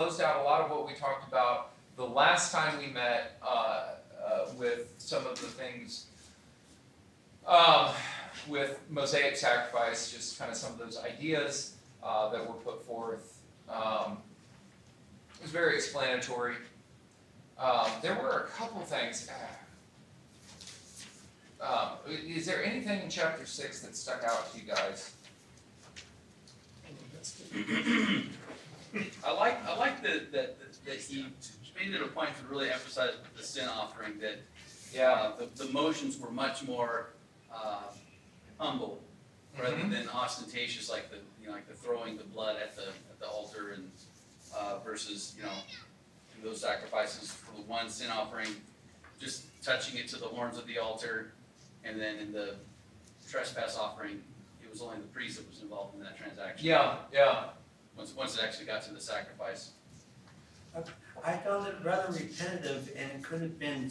closed out a lot of what we talked about the last time we met with some of the things with Mosaic sacrifice, just kind of some of those ideas that were put forth. It was very explanatory. There were a couple things. Is there anything in chapter 6 that stuck out to you guys? I like that he made it a point to really emphasize the sin offering, that the motions were much more humble rather than ostentatious, like the throwing the blood at the altar, and versus those sacrifices for the one sin offering, just touching it to the horns of the altar, and then in the trespass offering, it was only the priest that was involved in that transaction. Yeah. Once it actually got to the sacrifice. I found it rather repetitive, and it could have been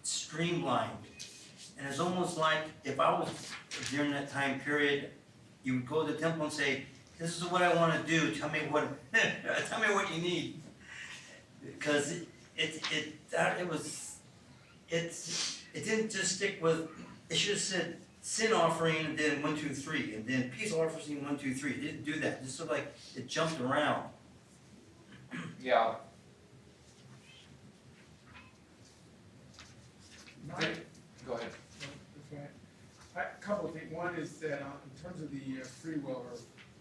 streamlined. And it's almost like if I was during that time period, you would go to the temple and say, "This is what I want to do. Tell me what you need." Because it didn't just stick with. It should have said sin offering and then 1, 2, 3, and then peace offering 1, 2, 3. It didn't do that. Just sort of like it jumped around. Yeah. Go ahead. A couple of things. One is that in terms of the free will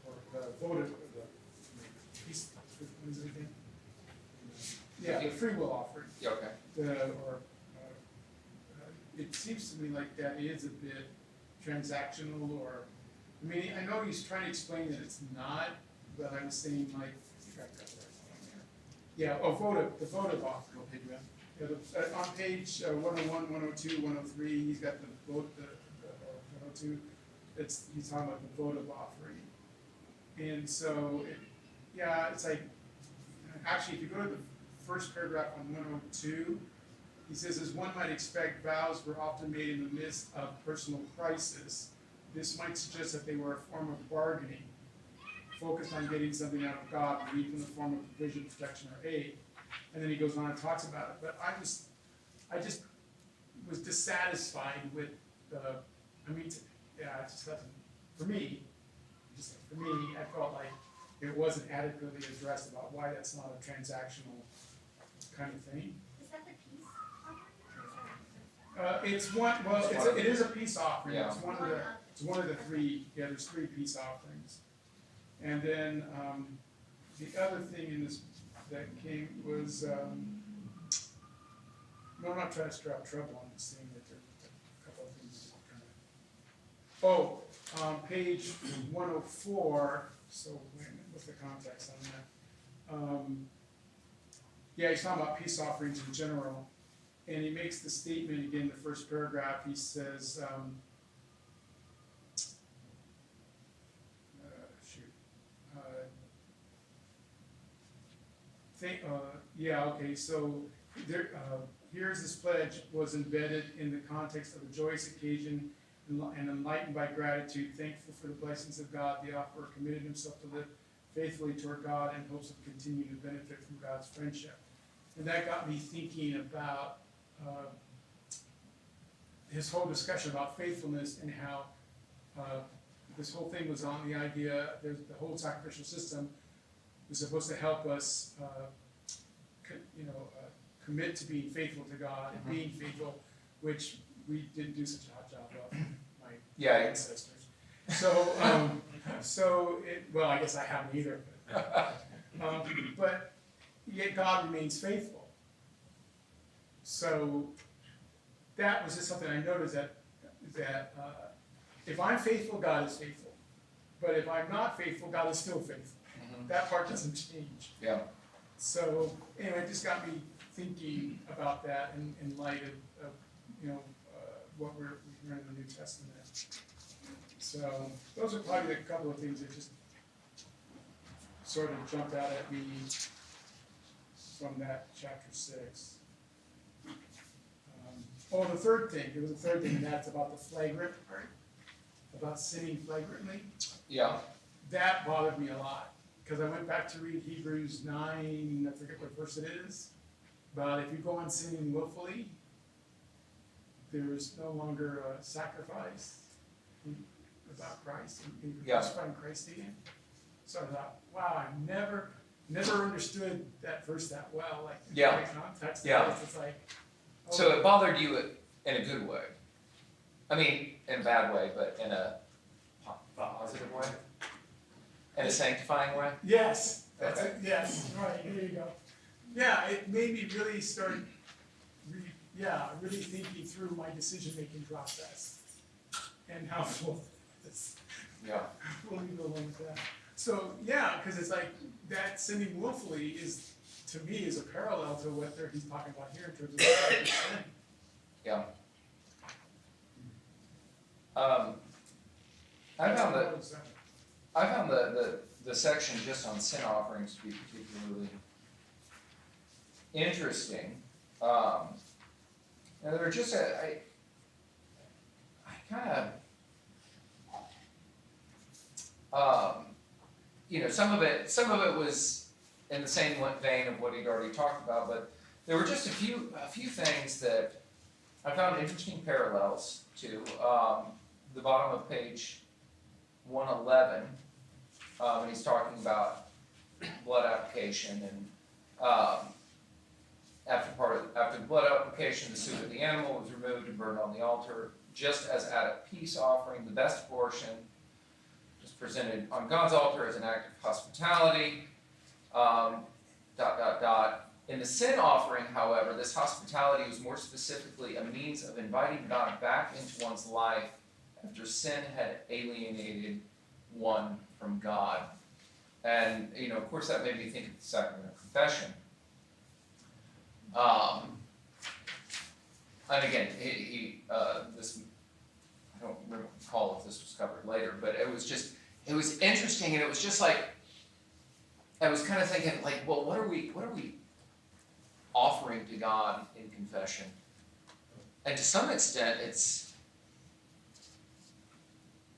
or the votive, the peace, what is it again? Yeah, the free will offering. Yeah, okay. It seems to me like that is a bit transactional, or, I mean, I know he's trying to explain that it's not, but I'm saying like, the votive offering. On page 101, 102, 103, he's got the vote, the 102, he's talking about the votive offering. And so, it's like, actually, if you go to the first paragraph on 102, he says, as one might expect, vows were often made in the midst of personal crisis. This might suggest that they were a form of bargaining, focused on getting something out of God, maybe in the form of provision, protection, or aid. And then he goes on and talks about it. But I just was dissatisfied with it just doesn't, for me, I felt like it wasn't adequately addressed about why that's not a transactional kind of thing. Is that the peace offering? It's one. Well, it is a peace offering. Yeah. It's one of the three. Yeah, there's 3 peace offerings, and then the other thing in this that came was no, I'm not trying to stir up trouble. I'm just saying that there are a couple of things that kind of. Page 104. So wait a minute, what's the context on that? He's talking about peace offerings in general. And he makes the statement again, the first paragraph. He says, so there, here's this pledge was embedded in the context of a joyous occasion and enlightened by gratitude, thankful for the blessings of God. The offerer committed himself to live faithfully toward God in hopes of continuing to benefit from God's friendship. And that got me thinking about his whole discussion about faithfulness and how this whole thing was on the idea, the whole sacrificial system was supposed to help us commit to being faithful to God and being faithful, which we didn't do such a hot job of, my ancestors. So, I guess I haven't either. But yet God remains faithful. So that was just something I noticed, that if I'm faithful, God is faithful. But if I'm not faithful, God is still faithful. That part doesn't change. Yeah. So anyway, it just got me thinking about that in light of what we're in the New Testament. So those are probably a couple of things that just sort of jumped out at me from that chapter 6. There was a third thing, and that's about the flagrant part, about sinning flagrantly. Yeah. That bothered me a lot, cause I went back to read Hebrews 9, I forget what verse it is, but if you go on sinning willfully, there's no longer a sacrifice about Christ, and you're Yeah. crucifying Christ again. So I thought, wow, I never understood that verse that well, like, in Yeah. the context Yeah. of this, it's like. oh, So it bothered you in a good way. I mean, in a bad way, but in a positive way? In a sanctifying way? Yes, that's Okay. it, yes, right, there you go. Yeah, it made me really start, really thinking through my decision-making process. And how full this, Yeah. we'll leave it alone with that. So, yeah, cause it's like, that sinning willfully is, to me, is a parallel to what he's talking about here in terms of sin. Yeah. I found the section just on sin offerings to be particularly interesting. And there were just I kind of, some of it was in the same vein of what he'd already talked about, but there were just a few things that I found interesting parallels to. The bottom of page 111, and he's talking about blood application, and after the blood application, the suit of the animal was removed and burned on the altar, just as at a peace offering, the best portion was presented on God's altar as an act of hospitality. In the sin offering, however, this hospitality was more specifically a means of inviting God back into one's life after sin had alienated one from God. And, of course, that made me think of the sacrament of confession. And again, this, I don't recall if this was covered later, but it was interesting, and it was just like, I was kind of thinking, like, well, what are we offering to God in confession? And to some extent, it's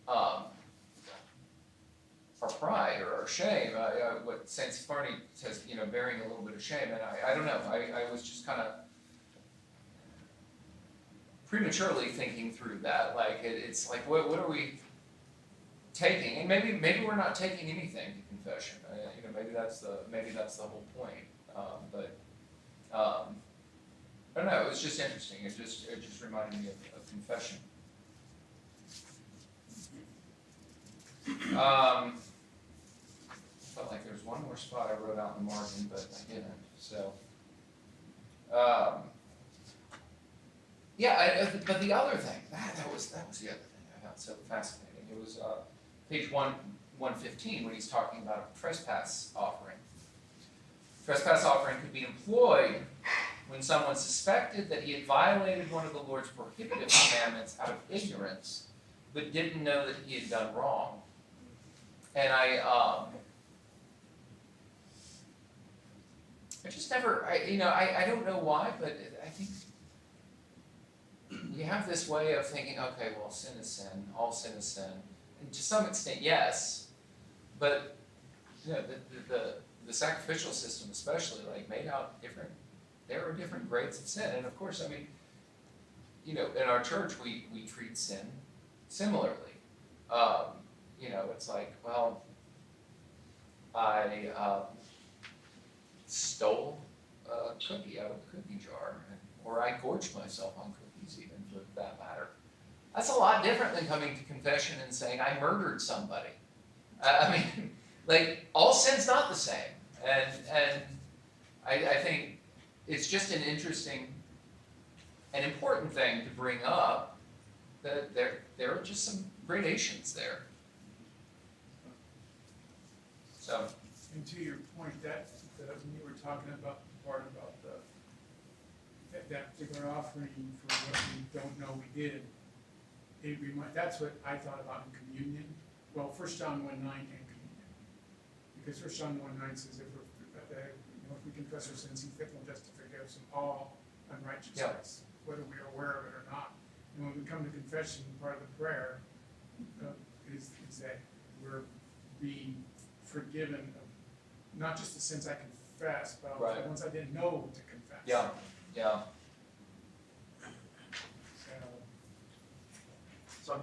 our pride or our shame. What Saint Sephardi says, bearing a little bit of shame. And I don't know. I was just kind of prematurely thinking through that. Like it's like, what are we taking? And maybe we're not taking anything to confession. Maybe that's the whole point. I don't know. It was just interesting. It just reminded me of confession. Felt like there was one more spot I wrote out in the margin, but I didn't. So, but the other thing, that was the other thing I found so fascinating. It was page 115 when he's talking about a trespass offering. Trespass offering could be employed when someone suspected that he had violated one of the Lord's prohibited commandments out of ignorance, but didn't know that he had done wrong. And I just never, I don't know why, but I think you have this way of thinking, okay, well, sin is sin, all sin is sin. And to some extent, yes, but the sacrificial system especially, made out there are different grades of sin. And of course, in our church, we treat sin similarly. It's like, well, I stole a cookie out of a cookie jar, or I gorged myself on cookies even, for that matter. That's a lot different than coming to confession and saying, I murdered somebody. All sin's not the same. And I think it's just an interesting and important thing to bring up, that there are just some gradations there. So. And to your point, that when you were talking about the part about that particular offering for what we don't know we did, that's what I thought about in communion. Well, 1 John 1:9 and communion, because 1 John 1:9 says if we confess our sins, He's faithful and just to forgive us of all unrighteousness, whether we are aware of it or not. And when we come to confession, part of the prayer is that we're being forgiven not just the sins I confess, but also Right. the ones I didn't know to confess. Yeah, yeah, So,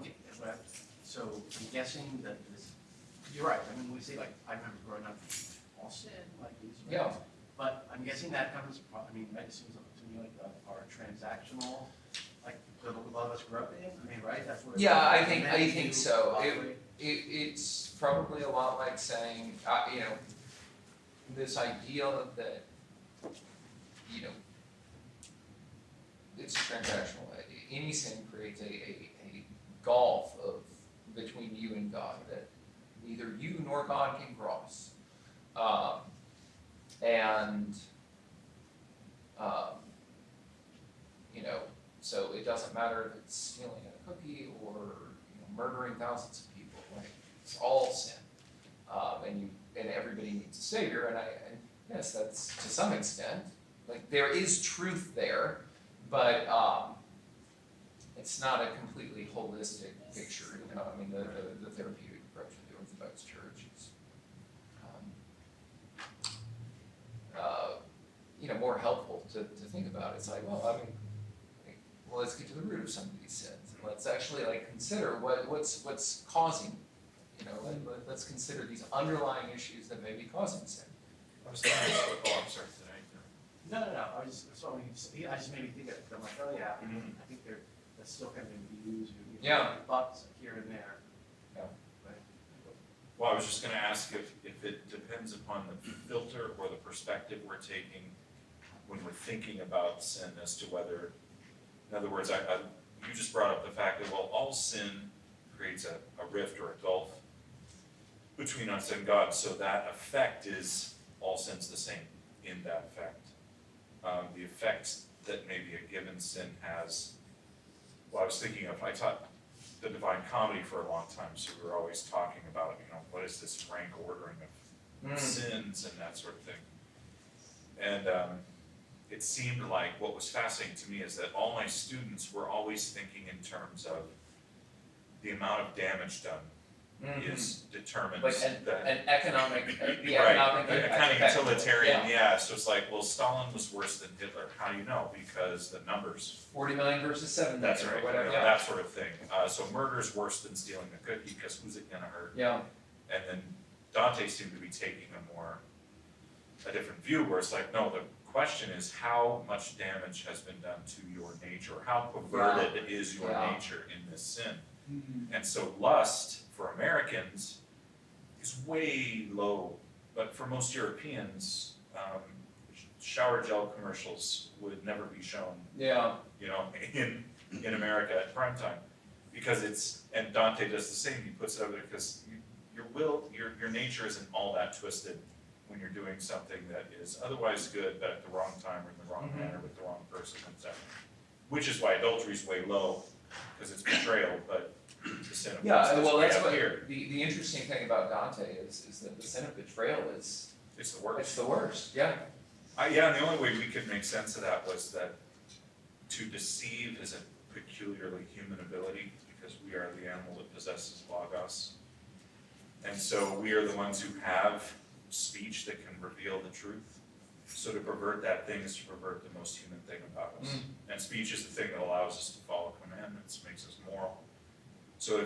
So I'm guessing that this, you're right, I mean, we say like, I remember growing up, all sin, like these. yeah. But I'm guessing that comes, I mean, that seems to me like our transactional, like, the a lot of us grew up in, I mean, right, that's what. Yeah, I think you so. operate. It's probably a lot like saying, you know, this idea that, you know, it's transactional. Any sin creates a gulf of between you and God that neither you nor God can cross. You know, so it doesn't matter if it's stealing a cookie or, you know, murdering thousands of people, like, it's all sin. And everybody needs a savior, and yes, that's to some extent, like, there is truth there, but, it's not a completely holistic picture, you know, I mean, the therapeutic approach of the Orthodox Church is, you know, more helpful to think about. It's like, well, I mean, well, let's get to the root of some of these sins, and let's actually like consider what's causing, you know, let's consider these underlying issues that may be causing sin. I'm sorry, I'm sorry, No, I was just, so I just made me think of it, I'm like, oh yeah, I think that's still kind of used, Yeah. thoughts here and there. Yeah. But, Well, I was just gonna ask if it depends upon the filter or the perspective we're taking when we're thinking about sin as to whether, in other words, you just brought up the fact that, well, all sin creates a rift or a gulf between us and God, so that effect is, all sin's the same in that effect. The effects that maybe a given sin has, well, I was thinking of, I taught the Divine Comedy for a long time, so we were always talking about, you know, what is this rank ordering of sins and that sort of thing. And it seemed like what was fascinating to me is that all my students were always thinking in terms of the amount of damage done is determines Like that. an economic, the Right, economic a kind of effect. utilitarian, yeah, so it's like, well, Stalin was worse than Hitler, how do you know? Because the numbers, 40 million versus 7 million that's or right, whatever, you know, that sort of thing. So murder's worse than stealing a cookie, because who's it gonna hurt? Yeah, And then Dante seemed to be taking a different view, where it's like, no, the question is how much damage has been done to your nature, or how perverted is your Yeah. nature in this sin? And so lust, for Americans, is way low, but for most Europeans, shower gel commercials would never be shown, yeah, you know, in America at prime time. Because it's, and Dante does the same, he puts it over there, because your nature isn't all that twisted when you're doing something that is otherwise good, but at the wrong time or in the wrong manner with the wrong person, etc. Which is why adultery is way low, because it's betrayal, but the sin of lust yeah, is well, way that's up what, here. the interesting thing about Dante is that the sin of betrayal is, It's the worst. it's the worst, yeah. Yeah, and the only way we could make sense of that was that to deceive is a peculiarly human ability, because we are the animal that possesses logos. And so we are the ones who have speech that can reveal the truth. So to pervert that thing is to pervert the most human thing about us. And speech is the thing that allows us to follow commandments, makes us moral. So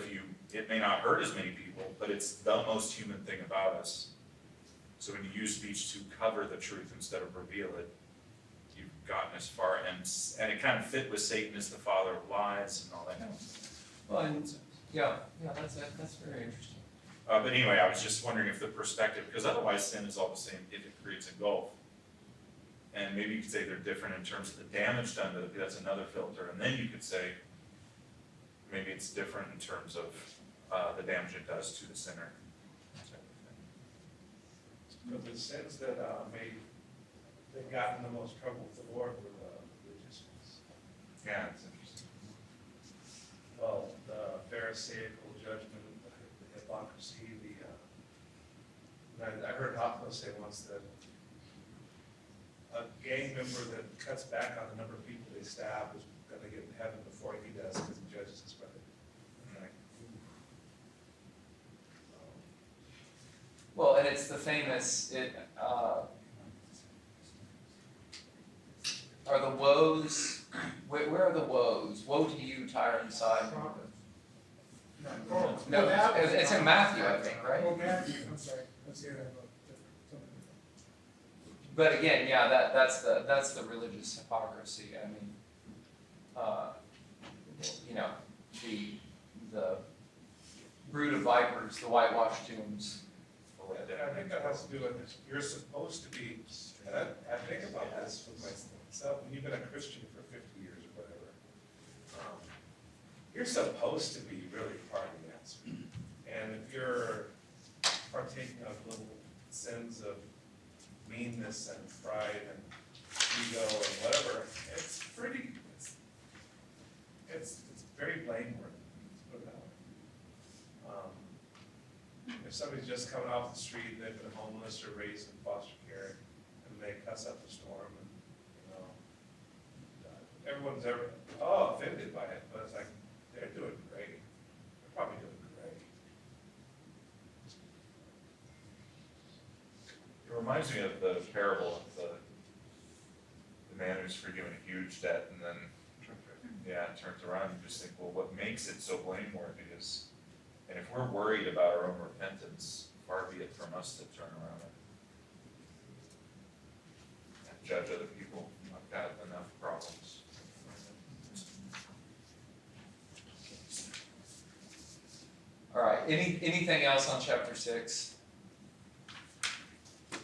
it may not hurt as many people, but it's the most human thing about us. So when you use speech to cover the truth instead of reveal it, you've gotten as far, and it kind of fit with Satan as the father of lies and all that kind of stuff. Well, and, yeah, that's very interesting. But anyway, I was just wondering if the perspective, because otherwise sin is all the same if it creates a gulf. And maybe you could say they're different in terms of the damage done to that's another filter, and then you could say maybe it's different in terms of the damage it does to the sinner. Type of thing. But the sins that that got in the most trouble with the Lord were the religious ones. Yeah, it's interesting. Well, the Pharisaical judgment, the hypocrisy, I heard Hoffman say once that a gang member that cuts back on the number of people they stab is gonna get in heaven before he does, because he judges his brother. I'm like, ooh. Well, and it's the famous, are the woes, where are the woes? Woe to you, Tyre and Sidon. No, it's in Matthew, I think, right? Oh, Matthew, I'm sorry, let's hear that about different, something different. But again, yeah, that's the religious hypocrisy. I mean, you know, the brood of vipers, the whitewashed tombs. I think that has to do with this, you're supposed to be, and I think about this with myself, when you've been a Christian for 50 years or whatever, you're supposed to be really part of the answer. And if you're partaking of little sins of meanness and pride and ego and whatever, it's pretty, it's very blameworthy, let's put it that way. If somebody's just coming off the street and they've been homeless or raised in foster care and they cuss up a storm and, you know, everyone's ever, offended by it, but it's like, they're doing great. They're probably doing great. It reminds me of the parable of the man who's forgiven a huge debt and then, turns around and you just think, well, what makes it so blameworthy is, and if we're worried about our own repentance, far be it from us to turn around and judge other people. I've got enough problems. All right, anything else on chapter 6? I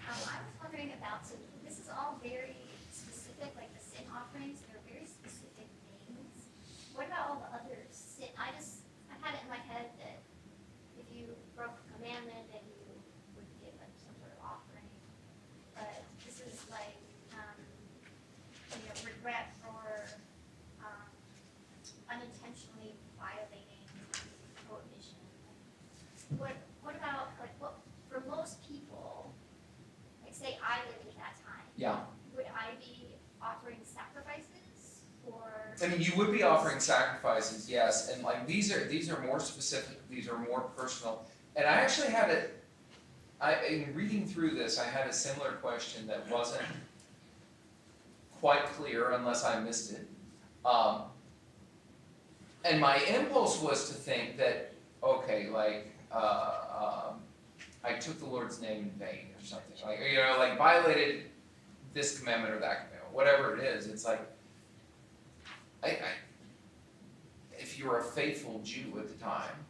was wondering about, so this is all very specific, like the sin offerings, they're very specific things. What about all the other sin, I had it in my head that if you broke a commandment, then you would give like some sort of offering. But this is like, regret for, unintentionally violating prohibition. What about, like, what, for most people, like say I lived at that time, Yeah. would I be offering sacrifices or? I mean, you would be offering sacrifices, yes, and like these are more specific, these are more personal. And I actually had in reading through this, I had a similar question that wasn't quite clear unless I missed it. And my impulse was to think that, okay, like, I took the Lord's name in vain or something, like, like violated this commandment or that commandment, whatever it is. It's like, if you were a faithful Jew at the time,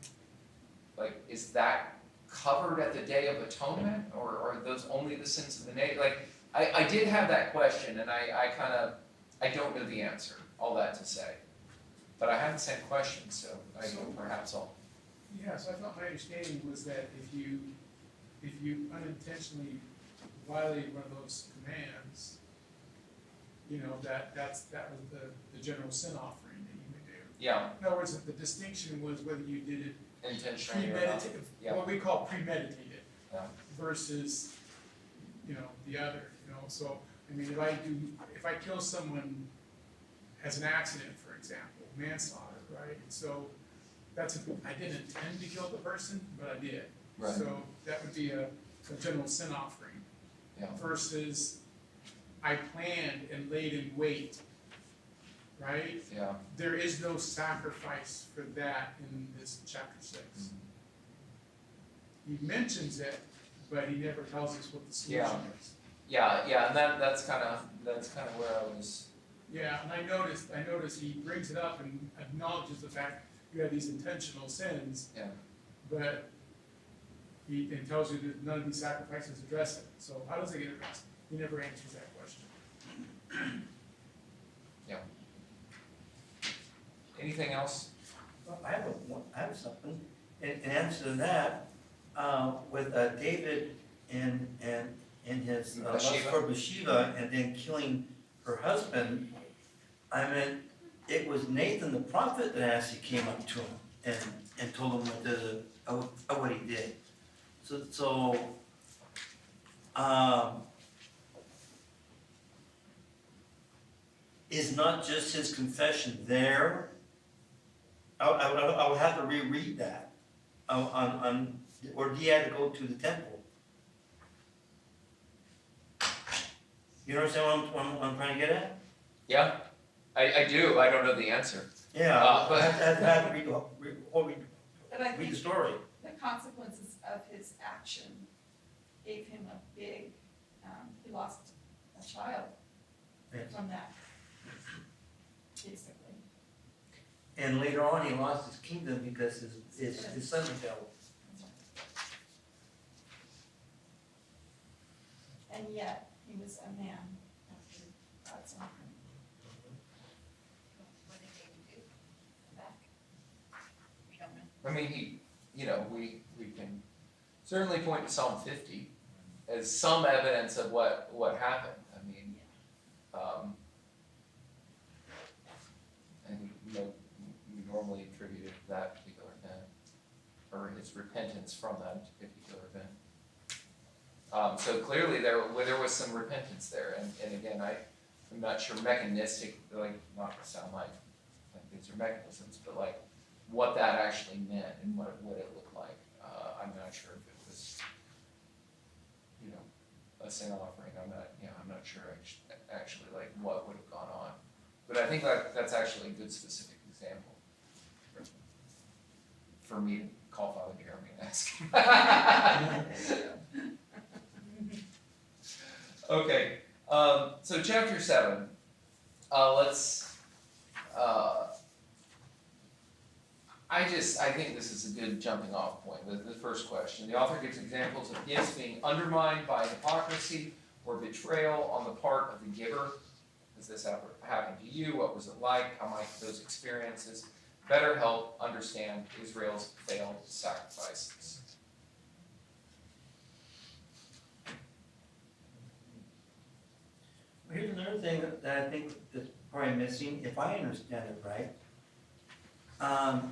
like, is that covered at the Day of Atonement, or are those only the sins of the nation? Like, I did have that question, and I don't know the answer, all that to say. But I had the same question, so I know perhaps I'll. Yeah, so I thought my understanding was that if you unintentionally violated one of those commands, that was the general sin offering that you would do. Yeah, In other words, the distinction was whether you did it intentionally or not. premeditated, Yeah. what we call premeditated, Yeah. versus, the other, so, I mean, if I kill someone as an accident, for example, manslaughter, right? So, I didn't intend to kill the person, but I did. Right. So, that would be a general sin offering. Yeah. Versus, I planned and laid in wait, right? Yeah. There is no sacrifice for that in this chapter 6. He mentions it, but he never tells us what the solution is. Yeah, and that's kind of where I was. Yeah, and I noticed he brings it up and acknowledges the fact you have these intentional sins. Yeah. But he tells you that none of these sacrifices address it. So how does it get addressed? He never answers that question. Yeah. Anything else? Well, I have something, in answer to that, with David and his lust Bathsheba. for Bathsheba, and then killing her husband, I mean, it was Nathan the prophet that actually came up to him and told him what he did. So, is not just his confession there? I would have to reread that on Or he had to go to the temple. You understand what I'm trying to get at? Yeah, I do, I don't know the answer. Yeah, but- I had to read the, But I read the think story. the consequences of his action gave him a big, he lost a child Yes. from that, basically. And later on, he lost his kingdom because his son rebelled. And yet, he was a man after God's own heart. What did they do? Back? We don't know. I mean, we can certainly point to Psalm 50 as some evidence of what happened. I mean, and we normally attribute it to that particular event, or his repentance from that particular event. So clearly there was some repentance there, and again, I'm not sure mechanistic, like, not to sound like these are mechanisms, but like what that actually meant and what it looked like. I'm not sure if it was, a sin offering. I'm not sure actually like what would have gone on. But I think that's actually a good specific example for me to call Father Jeremy and ask him. Okay, so chapter 7, I think this is a good jumping off point, the first question. The author gives examples of gifts being undermined by hypocrisy or betrayal on the part of the giver. Has this ever happened to you? What was it like? How might those experiences better help understand Israel's failed sacrifices? Here's another thing that I think is probably missing, if I understand it right.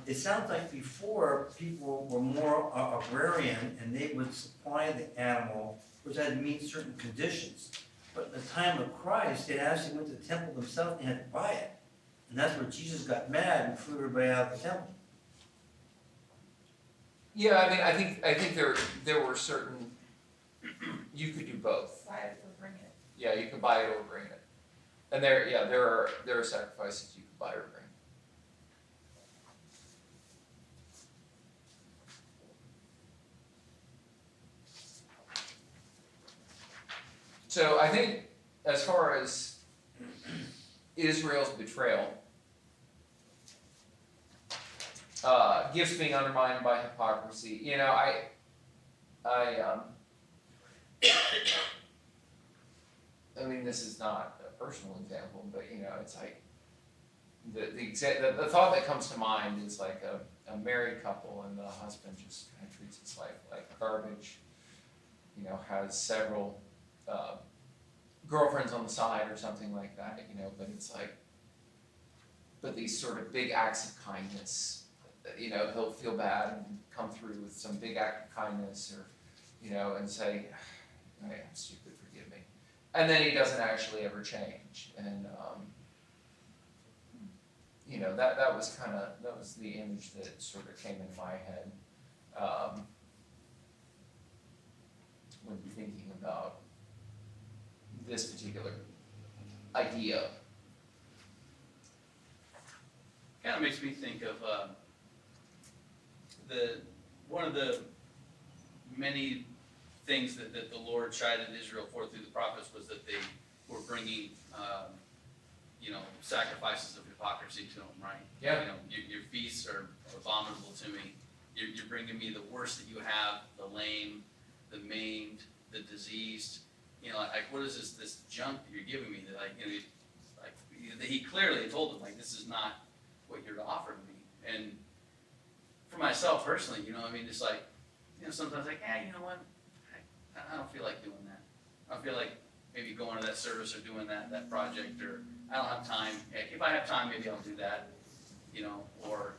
It sounds like before, people were more agrarian and they would supply the animal, which had to meet certain conditions. But in the time of Christ, they actually went to the temple themselves and had to buy it. And that's where Jesus got mad and threw everybody out of the temple. Yeah, I mean, I think there were certain, you could do both. Buy it or bring it. Yeah, you can buy it or bring it. And there are sacrifices you can buy or bring. So I think as far as Israel's betrayal, gifts being undermined by hypocrisy, I mean, this is not a personal example, but it's like the thought that comes to mind is like a married couple and the husband just kind of treats his wife like garbage, has several girlfriends on the side or something like that, but it's like, but these sort of big acts of kindness, he'll feel bad and come through with some big act of kindness or, and say, oh, yeah, I'm stupid, forgive me. And then he doesn't actually ever change. And, that was the image that sort of came in my head when thinking about this particular idea. Kind of makes me think of one of the many things that the Lord chided Israel for through the prophets was that they were bringing, sacrifices of hypocrisy to Him, right? Yeah. Your feasts are abominable to me. You're bringing me the worst that you have, the lame, the maimed, the diseased. Like what is this junk that you're giving me that He clearly told them, like, this is not what you're to offer to me. And for myself personally, it's like, sometimes like, you know what, I don't feel like doing that. I don't feel like maybe going to that service or doing that project, or I don't have time. Heck, if I have time, maybe I'll do that, or,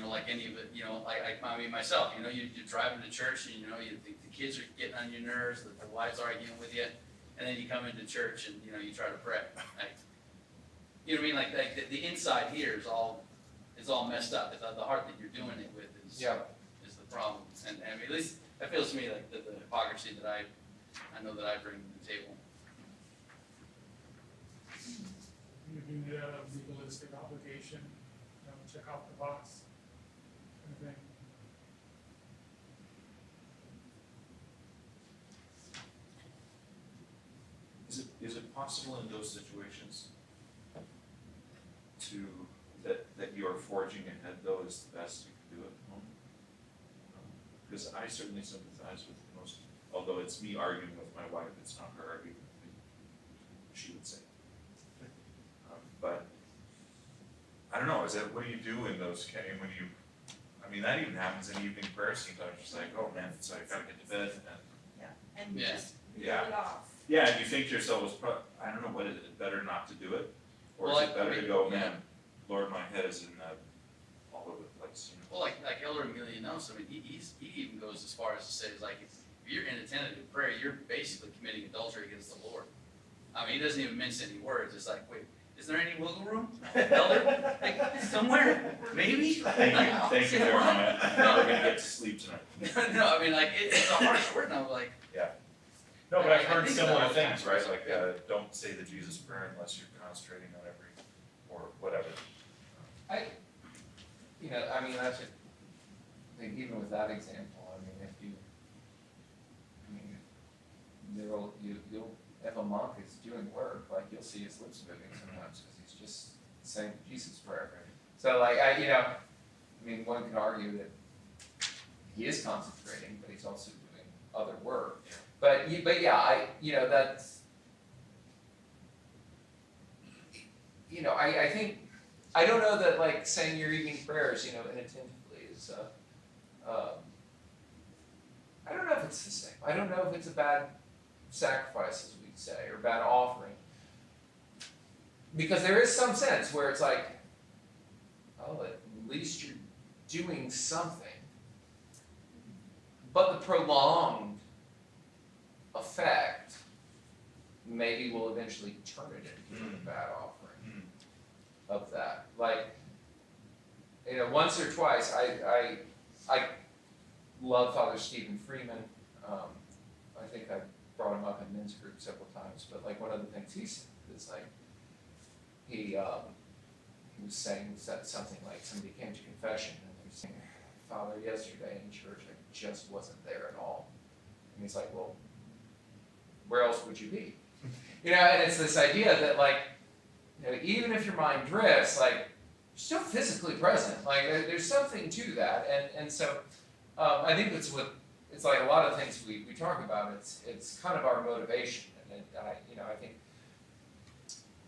like any of it, I mean, myself, you're driving to church and, you think the kids are getting on your nerves, the wives arguing with you, and then you come into church and, you try to pray. Like, you know what I mean? Like the inside here is all messed up. The heart that you're doing it with is the problem. And at least, that feels to me like the hypocrisy that I know that I bring to the table. You do the legalistic obligation, check off the box, kind of thing. Is it possible in those situations that you are forging ahead though is the best you can do at the moment? Because I certainly sympathize with most, although it's me arguing with my wife, it's not her arguing with me, she would say. But, I don't know, what do you do in those, when you, I mean, that even happens in evening prayer, sometimes just like, oh man, so I gotta get to bed, And Yeah. just reel Yeah. it off. yeah, and you think to yourself, I don't know, what is it, better not to do it? Or Well, is it better to go, yeah. man, Lord, my head is in, all over the place, you know? Well, like Elder Emilio Nelson, I mean, he even goes as far as to say, like, if you're inattentive in prayer, you're basically committing adultery against the Lord. I mean, he doesn't even mention any words, it's like, wait, is there any wiggle room, Elder? Like, somewhere, maybe? Thank you, Jeremiah. Now we're gonna get to sleep tonight. No, I mean, like, it's a harsh word, and I'm like, No, but I've I heard think similar that- things, right, like, don't say the Jesus prayer unless you're concentrating on every, or whatever. You know, I mean, that's a, like, even with that example, I mean, you'll, if a monk is doing work, like, you'll see his lips moving sometimes, because he's just saying Jesus prayer. So like, one could argue that he is concentrating, but he's also doing other work. But yeah, that's, I think, I don't know that like saying your evening prayers, inattentively is, I don't know if it's the same. I don't know if it's a bad sacrifice, as we'd say, or bad offering. Because there is some sense where it's like, oh, at least you're doing something. But the prolonged effect maybe will eventually turn it into a bad offering of that. Like, once or twice, I love Father Stephen Freeman. I think I brought him up in men's group several times, but like one of the things he said is like, he was saying something like somebody came to confession and they were saying, Father, yesterday in church I just wasn't there at all. And he's like, well, where else would you be? And it's this idea that like, even if your mind drifts, like, you're still physically present. Like, there's something to that. And so, I think it's like a lot of things we talk about, it's kind of our motivation. And I think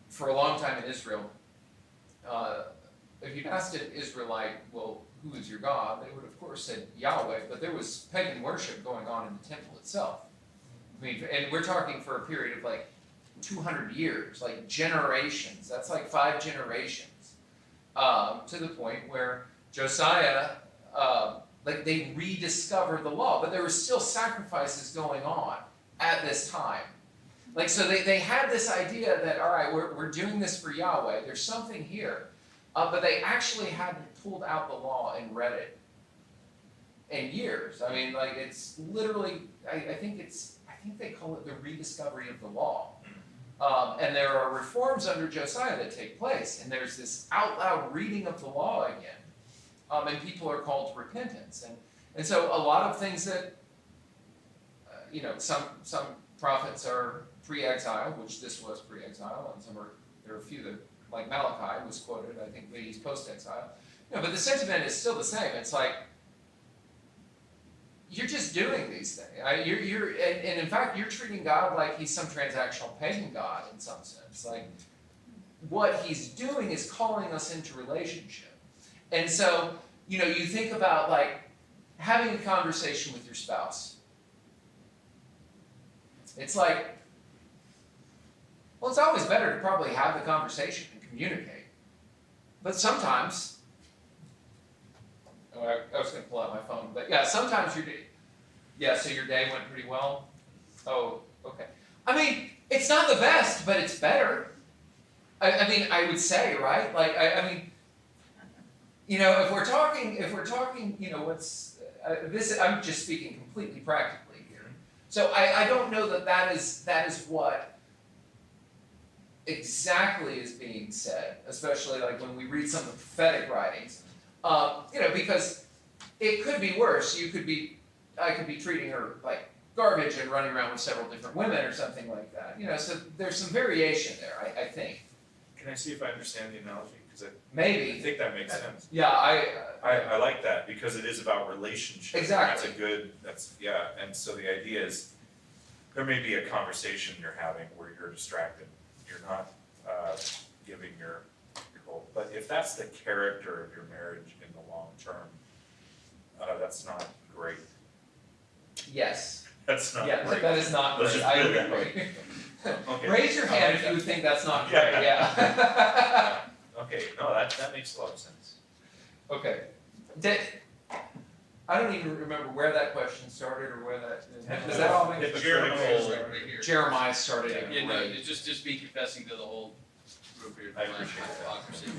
for a long time in Israel, if you'd asked an Israelite, well, who is your God? They would of course said Yahweh, but there was pagan worship going on in the temple itself. I mean, and we're talking for a period of like 200 years, like generations. That's like 5 generations, to the point where Josiah, like they rediscovered the law, but there were still sacrifices going on at this time. Like, so they had this idea that, all right, we're doing this for Yahweh, there's something here, but they actually hadn't pulled out the law and read it in years. I mean, like, it's literally, I think they call it the rediscovery of the law. And there are reforms under Josiah that take place, and there's this out loud reading of the law again. And people are called to repentance. And so a lot of things that, some prophets are pre-exile, which this was pre-exile, and there are a few that, like Malachi was quoted, I think he's post-exile. But the sentiment is still the same. It's like, you're just doing these things. And in fact, you're treating God like he's some transactional pagan God in some sense. Like, what he's doing is calling us into relationship. And so, you think about like having a conversation with your spouse. It's like, well, it's always better to probably have the conversation and communicate. But sometimes, I was going to pull out my phone, but yeah, sometimes so your day went pretty well? Oh, okay. I mean, it's not the best, but it's better. I would say, right? Like, if we're talking, I'm just speaking completely practically here. So I don't know that is what exactly is being said, especially like when we read some of the prophetic writings. Because it could be worse. I could be treating her like garbage and running around with several different women or something like that. So there's some variation there, I think. Can I see if I understand the analogy? Because I Maybe. think that makes sense. Yeah, I like that because it is about relationship. Exactly. And so the idea is, there may be a conversation you're having where you're distracted, you're not giving your whole, but if that's the character of your marriage in the long term, that's not great. yes. That's not Yeah, great. that is not Let's great. just I put it that agree. Okay. Raise your hand if you think that's not great, Yeah. yeah. Okay, no, that makes a lot of sense. Okay. I don't even remember where that question started or where that, does that all make Hypocritical. Right here. Jeremiah started it, Yeah, no, right. it's just be confessing to the whole group here. I appreciate that. Hypocrisy.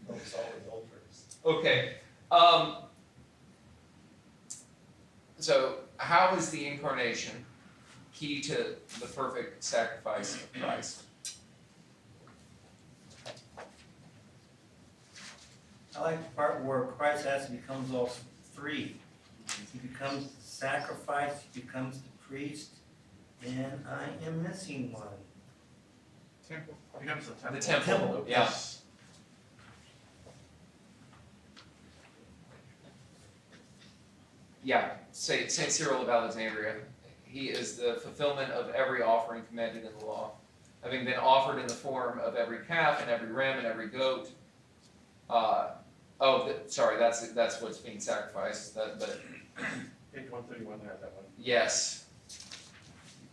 Almost always ultras. Okay, so how is the incarnation key to the perfect sacrifice of Christ? I like the part where Christ actually becomes all three. He becomes the sacrifice, he becomes the priest, and I am missing one. Temple. Becomes the temple. The temple, yeah. Yeah, Saint Cyril of Alexandria, he is the fulfillment of every offering commanded in the law, having been offered in the form of every calf and every ram and every goat. That's what's being sacrificed, but Page 131 has that one. yes, He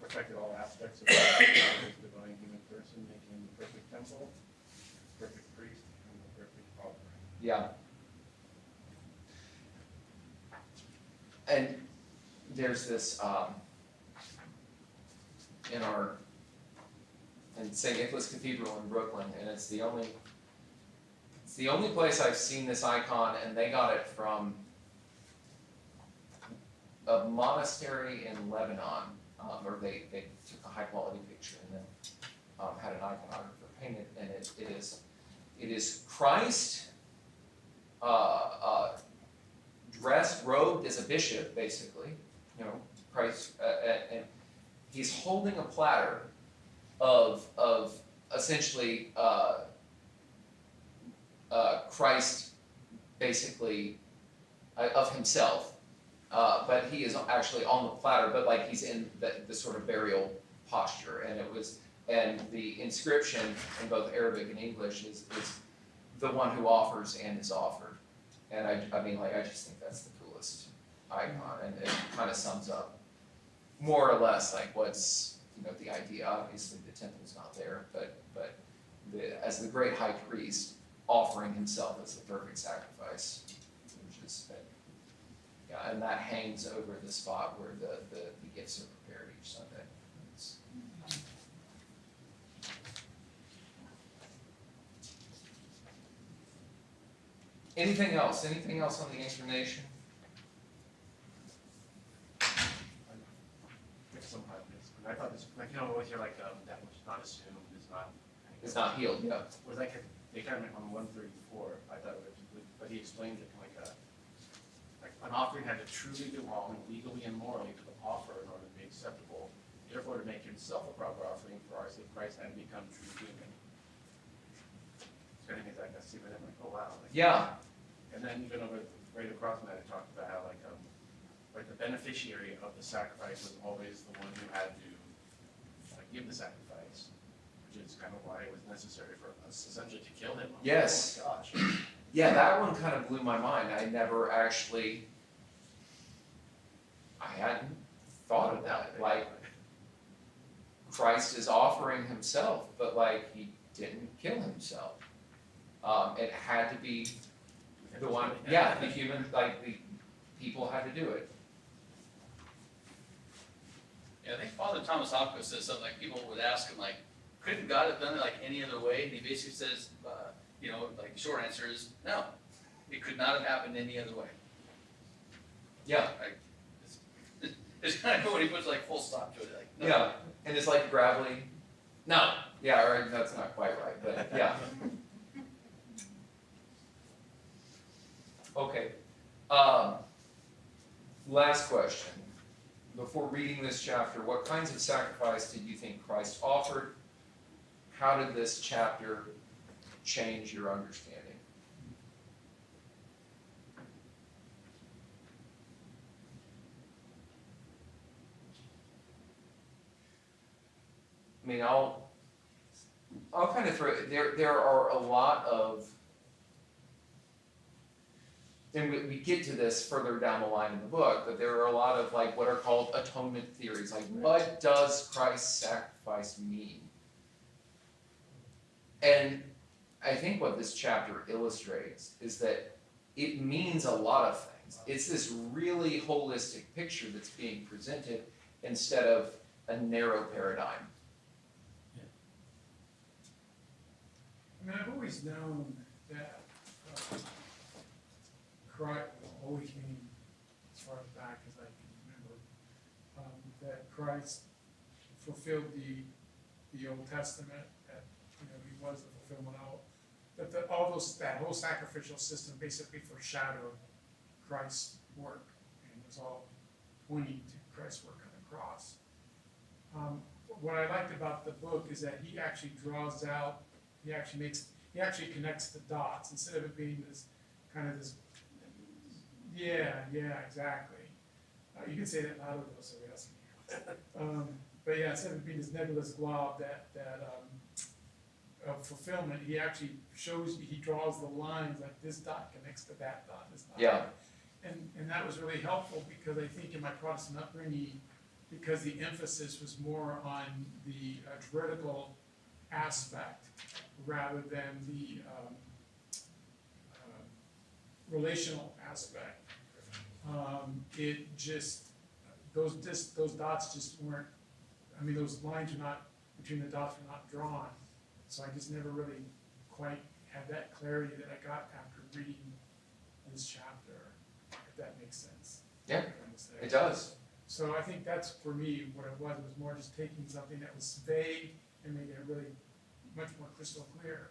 perfected all aspects of the divine human person, making him the perfect temple, the perfect priest, and the perfect offering. yeah. And there's this, in St. Nicholas Cathedral in Brooklyn, and it's the only place I've seen this icon, and they got it from a monastery in Lebanon, or they took a high quality picture and then had an iconographer paint it, and it is Christ dressed, robed as a bishop, basically, Christ, and he's holding a platter of essentially Christ, basically, of himself, but he is actually on the platter, but like he's in the sort of burial posture, and the inscription in both Arabic and English is the one who offers and is offered. And I just think that's the coolest icon, and it kind of sums up more or less like what's, the idea. Obviously the temple's not there, but as the great high priest offering himself as the perfect sacrifice, which is, and that hangs over the spot where the gifts are prepared each Sunday. Anything else? Anything else on the incarnation? Some hardness. I thought this, always hear like, that was not assumed, It's not healed, yeah. Was like, they kind of on 134, I thought it was, but he explained it like an offering had to truly belong legally and morally to the offer in order to be acceptable, therefore to make himself a proper offering for our sake, Christ had become true human. So I think it's like, I see, but I'm like, oh wow. Yeah. And then even over right across from that, it talked about how like the beneficiary of the sacrifice was always the one who had to give the sacrifice, which is kind of why it was necessary for us essentially to kill him. Yes. Oh my gosh. Yeah, that one kind of blew my mind. I hadn't thought of that. Like, Christ is offering himself, but like he didn't kill himself. It had to be the one, the human, like the people had to do it. Yeah, I think Father Thomas Hopkins says something like, people would ask him like, couldn't God have done it like any other way? And he basically says, like the short answer is no. It could not have happened any other way. Yeah, It's kind of when he puts like full stop to it, like, no. yeah, and it's like gravelly. No, yeah, right, that's not quite right, but yeah. Okay, last question. Before reading this chapter, what kinds of sacrifice did you think Christ offered? How did this chapter change your understanding? I mean, I'll kind of throw, there are a lot of, and we get to this further down the line in the book, but there are a lot of like what are called atonement theories, like what does Christ's sacrifice mean? And I think what this chapter illustrates is that it means a lot of things. It's this really holistic picture that's being presented instead of a narrow paradigm. I mean, I've always known that Christ, always mean as far back as I can remember, that Christ fulfilled the Old Testament, that, he was the fulfillment of, that whole sacrificial system basically foreshadowed Christ's work and was all pointing to Christ's work on the cross. What I liked about the book is that he actually draws out, he actually connects the dots instead of it being this kind of this, yeah, exactly. You can say that louder though, so we else can hear. But yeah, instead of it being this nebulous glob of fulfillment, he actually he draws the lines like this dot connects to that dot, this dot. Yeah. And that was really helpful because I think in my Protestant upbringing, because the emphasis was more on the juridical aspect rather than the relational aspect. It just, those dots just weren't, I mean, those lines are not, between the dots were not drawn. So I just never really quite had that clarity that I got after reading this chapter, if that makes sense. Yeah, it does. So I think that's, for me, what it was more just taking something that was vague and making it really much more crystal clear.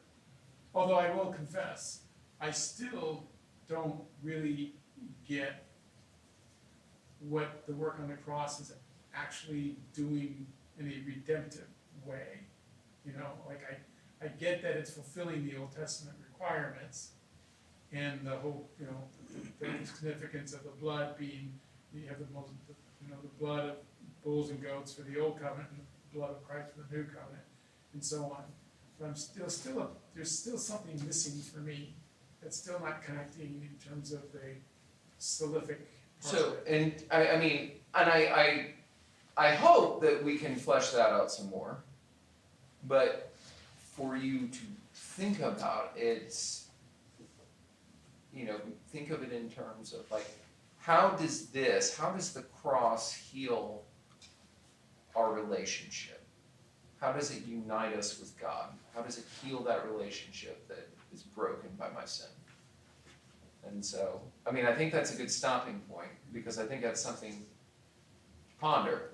Although I will confess, I still don't really get what the work on the cross is actually doing in a redemptive way. Like I get that it's fulfilling the Old Testament requirements and the whole, the significance of the blood being, you have the blood of bulls and goats for the Old Covenant and the blood of Christ for the New Covenant and so on. But I'm there's still something missing for me that's still not connecting in terms of the salvific part of So, it. and I mean, and I hope that we can flesh that out some more. But for you to think about it, think of it in terms of like, how does the cross heal our relationship? How does it unite us with God? How does it heal that relationship that is broken by my sin? And so, I mean, I think that's a good stopping point because I think that's something to ponder.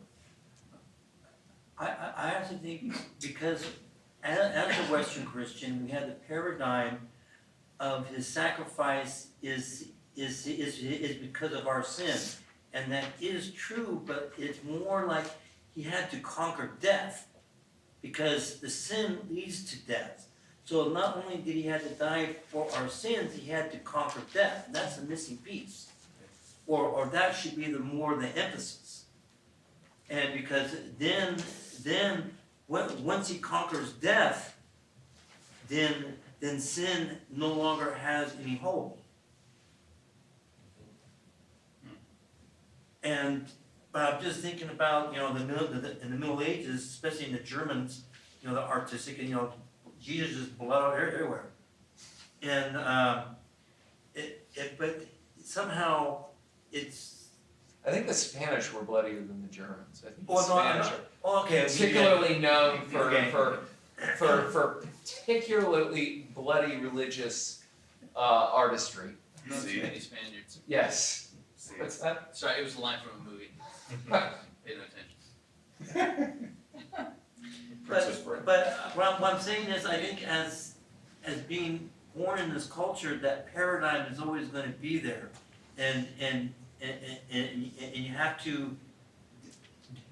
I actually think because as a Western Christian, we had the paradigm of his sacrifice is because of our sin. And that is true, but it's more like he had to conquer death because the sin leads to death. So not only did he have to die for our sins, he had to conquer death. And that's the missing piece. Or that should be the emphasis. And because then once he conquers death, then sin no longer has any hold. And but I'm just thinking about in the Middle Ages, especially in the Germans, the artistic and Jesus is blood everywhere, and but somehow it's. I think the Spanish were bloodier than the Germans. I think the Well, no, Spanish are Okay, particularly known for, Okay. for particularly bloody religious artistry. Not too See? many Spaniards. Yes. See, What's that? Sorry, it was a line from a movie. Pay no attention. Princess Bride. But what I'm saying is, I think as being born in this culture, that paradigm is always gonna be there. And you have to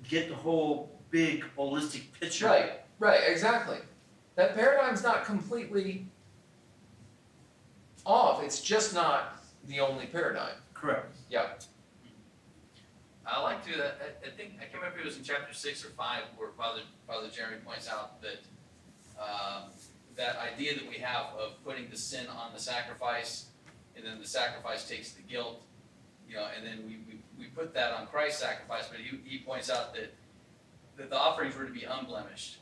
get the whole big holistic picture. Right, exactly. That paradigm's not completely off, it's just not the only paradigm. Correct. Yeah. I like to, I think, I can't remember if it was in chapter 6 or 5 where Father Jeremy points out that, that idea that we have of putting the sin on the sacrifice, and then the sacrifice takes the guilt, you know, and then we put that on Christ's sacrifice, but he points out that the offerings were to be unblemished.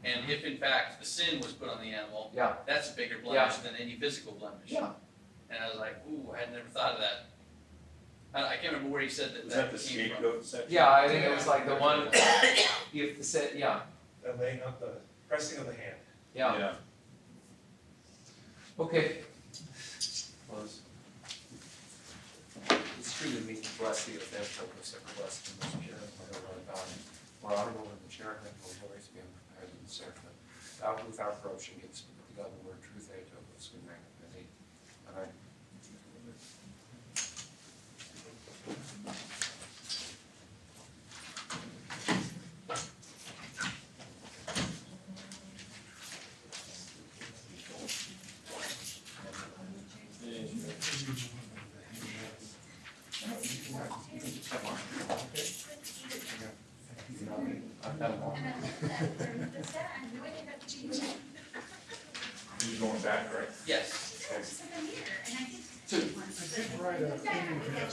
And if in fact the sin was put on the animal, Yeah. that's a bigger blemish than any physical blemish. Yeah. And I was like, ooh, I had never thought of that. I can't remember where he said that Was that the came from. scapegoat section? Yeah, I think it was like the one, if the set, yeah, The laying up, the pressing of the hand. yeah. Yeah. Okay. Close. It's true to me, bless thee, if they have purpose, ever blessed in this pure, whether Lord God, more honorable than the cherubim, will always be unprepared than the seraphim. Thou without corruption givest to God the word truth, I told us we magnify thee. And I. And I looked at that, and the set, I know they have changed it. You're going back, right? Yes. It's like a mirror, and I did. So- I did write a thing in here,